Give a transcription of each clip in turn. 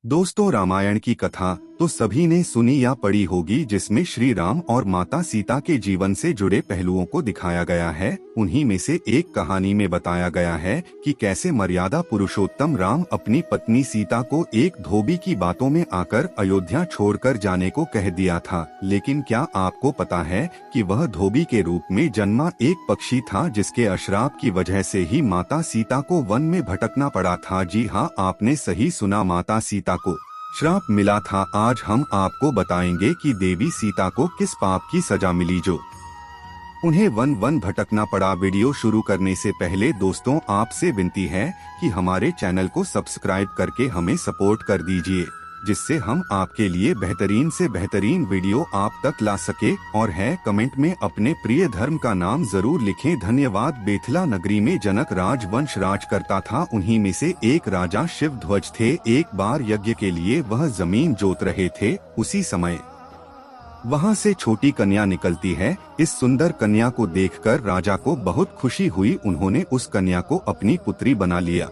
दोस्तों, रामायण की कथा तो सभी ने सुनी या पढ़ी होगी, जिसमें श्री राम और माता सीता के जीवन से जुड़े पहलुओं को दिखाया गया है। उन्हीं में से एक कहानी में बताया गया है कि कैसे मर्यादा पुरुषोत्तम राम अपनी पत्नी सीता को एक धोबी की बातों में आकर अयोध्या छोड़कर जाने को कह दिया था। लेकिन क्या आपको पता है कि वह धोबी के रूप में जन्मा एक पक्षी था, जिसके अश्राप की वजह से ही माता सीता को वन में भटकना पड़ा था। जी हाँ, आपने सही सुना, माता सीता को श्राप मिला था। आज हम आपको बताएंगे कि देवी सीता को किस पाप की सजा मिली जो उन्हें वन वन भटकना पड़ा। वीडियो शुरू करने से पहले दोस्तों, आपसे विनती है कि हमारे चैनल को सब्सक्राइब करके हमें सपोर्ट कर दीजिए, जिससे हम आपके लिए बेहतरीन से बेहतरीन वीडियो आप तक ला सके। और है, कमेंट में अपने प्रिय धर्म का नाम जरूर लिखें। धन्यवाद। बेथला नगरी में जनक राजवंश राज करता था। उन्हीं में से एक राजा शिव ध्वज थे। एक बार यज्ञ के लिए वह जमीन जोत रहे थे। उसी समय वहां से छोटी कन्या निकलती है। इस सुंदर कन्या को देखकर राजा को बहुत खुशी हुई। उन्होंने उस कन्या को अपनी पुत्री बना लिया।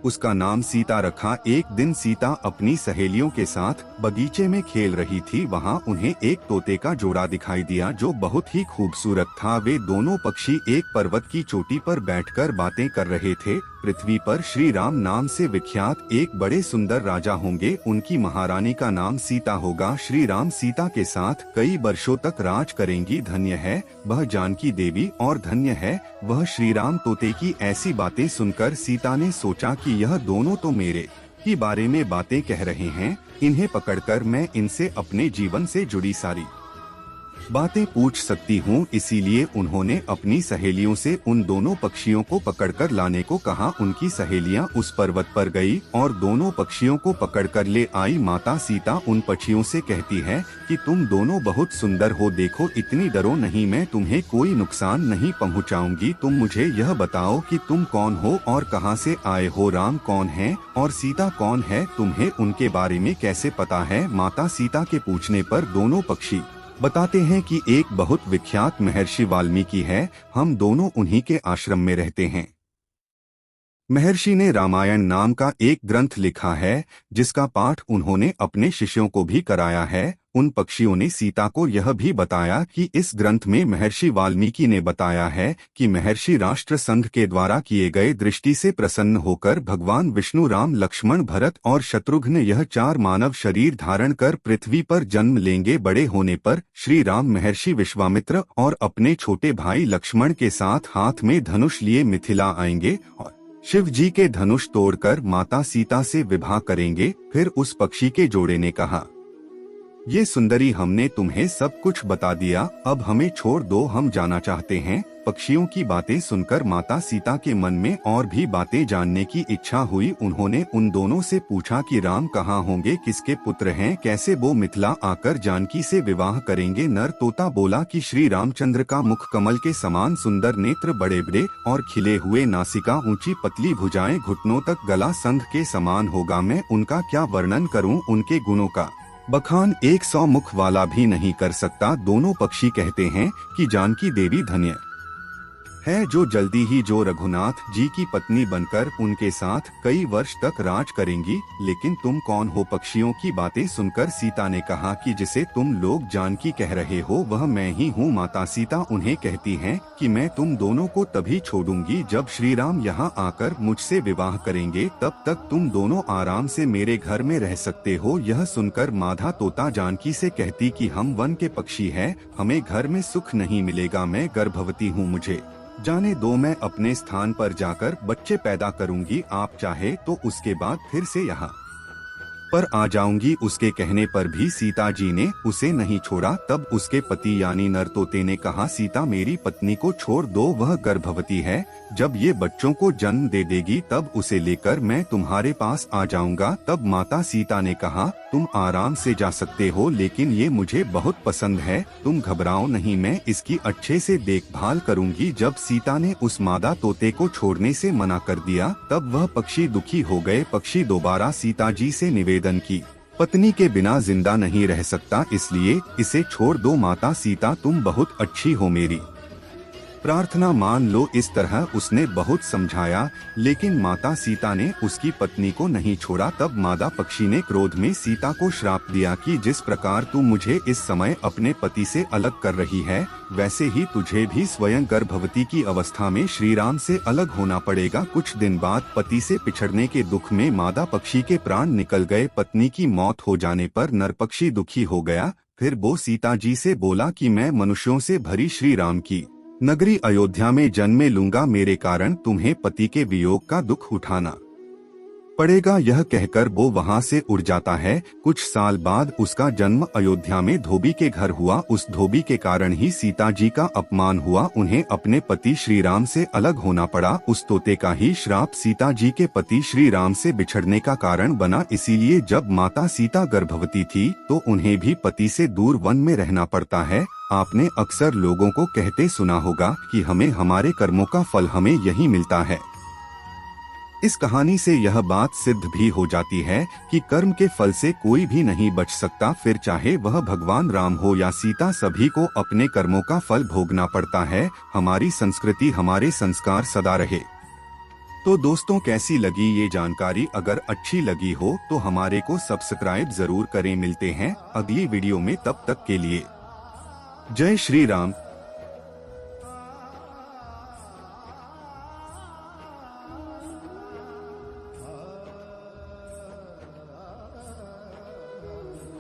उसका नाम सीता रखा। एक दिन सीता अपनी सहेलियों के साथ बगीचे में खेल रही थी। वहां उन्हें एक तोते का जोड़ा दिखाई दिया जो बहुत ही खूबसूरत था। वे दोनों पक्षी एक पर्वत की चोटी पर बैठकर बातें कर रहे थे। पृथ्वी पर श्री राम नाम से विख्यात एक बड़े सुंदर राजा होंगे। उनकी महारानी का नाम सीता होगा। श्री राम सीता के साथ कई वर्षों तक राज करेंगी। धन्य है वह जानकी देवी और धन्य है वह श्री राम। तोते की ऐसी बातें सुनकर सीता ने सोचा कि यह दोनों तो मेरे ही बारे में बातें कह रहे हैं। इन्हें पकड़कर मैं इनसे अपने जीवन से जुड़ी सारी बातें पूछ सकती हूँ। इसीलिए उन्होंने अपनी सहेलियों से उन दोनों पक्षियों को पकड़कर लाने को कहा। उनकी सहेलियाँ उस पर्वत पर गई और दोनों पक्षियों को पकड़कर ले आई। माता सीता उन पक्षियों से कहती है कि तुम दोनों बहुत सुंदर हो, देखो, इतनी डरो नहीं, मैं तुम्हें कोई नुकसान नहीं पहुँचाऊंगी। तुम मुझे यह बताओ कि तुम कौन हो और कहाँ से आए हो। राम कौन है और सीता कौन है, तुम्हें उनके बारे में कैसे पता है। माता सीता के पूछने पर दोनों पक्षी बताते हैं कि एक बहुत विख्यात महर्षि वाल्मीकि है। हम दोनों उन्हीं के आश्रम में रहते हैं। महर्षि ने रामायण नाम का एक ग्रंथ लिखा है, जिसका पाठ उन्होंने अपने शिष्यों को भी कराया है। उन पक्षियों ने सीता को यह भी बताया कि इस ग्रंथ में महर्षि वाल्मीकि ने बताया है कि महर्षि राष्ट्र संघ के द्वारा किए गए दृष्टि से प्रसन्न होकर भगवान विष्णु, राम, लक्ष्मण, भरत और शत्रुघ्न यह 4 मानव शरीर धारण कर पृथ्वी पर जन्म लेंगे। बड़े होने पर श्री राम महर्षि विश्वामित्र और अपने छोटे भाई लक्ष्मण के साथ हाथ में धनुष लिए मिथिला आएंगे और शिव जी के धनुष तोड़कर माता सीता से विवाह करेंगे। फिर उस पक्षी के जोड़े ने कहा, ये सुंदरी, हमने तुम्हें सब कुछ बता दिया, अब हमें छोड़ दो, हम जाना चाहते हैं। पक्षियों की बातें सुनकर माता सीता के मन में और भी बातें जानने की इच्छा हुई। उन्होंने उन दोनों से पूछा कि राम कहाँ होंगे, किसके पुत्र हैं, कैसे वो मिथिला आकर जानकी से विवाह करेंगे। नर तोता बोला कि श्री रामचंद्र का मुख कमल के समान सुंदर, नेत्र बड़े बड़े और खिले हुए, नासिका ऊंची पतली, भुजाएं घुटनों तक, गला संध के समान होगा। मैं उनका क्या वर्णन करूं, उनके गुणों का बखान 100 मुख वाला भी नहीं कर सकता। दोनों पक्षी कहते हैं कि जानकी देवी धन्य है जो जल्दी ही जो रघुनाथ जी की पत्नी बनकर उनके साथ कई वर्ष तक राज करेंगी। लेकिन तुम कौन हो। पक्षियों की बातें सुनकर सीता ने कहा कि जिसे तुम लोग जानकी कह रहे हो वह मैं ही हूँ। माता सीता उन्हें कहती हैं कि मैं तुम दोनों को तभी छोड़ूंगी जब श्री राम यहाँ आकर मुझसे विवाह करेंगे। तब तक तुम दोनों आराम से मेरे घर में रह सकते हो। यह सुनकर माधा तोता जानकी से कहती कि हम वन के पक्षी हैं, हमें घर में सुख नहीं मिलेगा, मैं गर्भवती हूँ, मुझे जाने दो, मैं अपने स्थान पर जाकर बच्चे पैदा करूंगी। आप चाहे तो उसके बाद फिर से यहाँ पर आ जाऊंगी। उसके कहने पर भी सीता जी ने उसे नहीं छोड़ा। तब उसके पति यानी नर तोते ने कहा, सीता, मेरी पत्नी को छोड़ दो, वह गर्भवती है, जब ये बच्चों को जन्म दे देगी तब उसे लेकर मैं तुम्हारे पास आ जाऊंगा। तब माता सीता ने कहा, तुम आराम से जा सकते हो, लेकिन ये मुझे बहुत पसंद है, तुम घबराओ नहीं, मैं इसकी अच्छे से देखभाल करूंगी। जब सीता ने उस मादा तोते को छोड़ने से मना कर दिया तब वह पक्षी दुखी हो गए। पक्षी दोबारा सीता जी से निवेदन की, पत्नी के बिना जिंदा नहीं रह सकता, इसलिए इसे छोड़ दो। माता सीता, तुम बहुत अच्छी हो, मेरी प्रार्थना मान लो। इस तरह उसने बहुत समझाया, लेकिन माता सीता ने उसकी पत्नी को नहीं छोड़ा। तब मादा पक्षी ने क्रोध में सीता को श्राप दिया कि जिस प्रकार तू मुझे इस समय अपने पति से अलग कर रही है, वैसे ही तुझे भी स्वयं गर्भवती की अवस्था में श्री राम से अलग होना पड़ेगा। कुछ दिन बाद पति से पिछड़ने के दुख में मादा पक्षी के प्राण निकल गए। पत्नी की मौत हो जाने पर नर पक्षी दुखी हो गया। फिर वो सीता जी से बोला कि मैं मनुष्यों से भरी श्री राम की नगरी अयोध्या में जन्मे लूंगा, मेरे कारण तुम्हें पति के वियोग का दुख उठाना पड़ेगा। यह कहकर वो वहां से उड़ जाता है। कुछ साल बाद उसका जन्म अयोध्या में धोबी के घर हुआ। उस धोबी के कारण ही सीता जी का अपमान हुआ। उन्हें अपने पति श्री राम से अलग होना पड़ा। उस तोते का ही श्राप सीता जी के पति श्री राम से बिछड़ने का कारण बना। इसीलिए जब माता सीता गर्भवती थी तो उन्हें भी पति से दूर वन में रहना पड़ता है। आपने अक्सर लोगों को कहते सुना होगा कि हमें हमारे कर्मों का फल हमें यही मिलता है। इस कहानी से यह बात सिद्ध भी हो जाती है कि कर्म के फल से कोई भी नहीं बच सकता। फिर चाहे वह भगवान राम हो या सीता, सभी को अपने कर्मों का फल भोगना पड़ता है। हमारी संस्कृति, हमारे संस्कार सदा रहे। तो दोस्तों, कैसी लगी ये जानकारी? अगर अच्छी लगी हो तो हमारे को सब्सक्राइब जरूर करें। मिलते हैं अगली वीडियो में, तब तक के लिए जय श्री राम।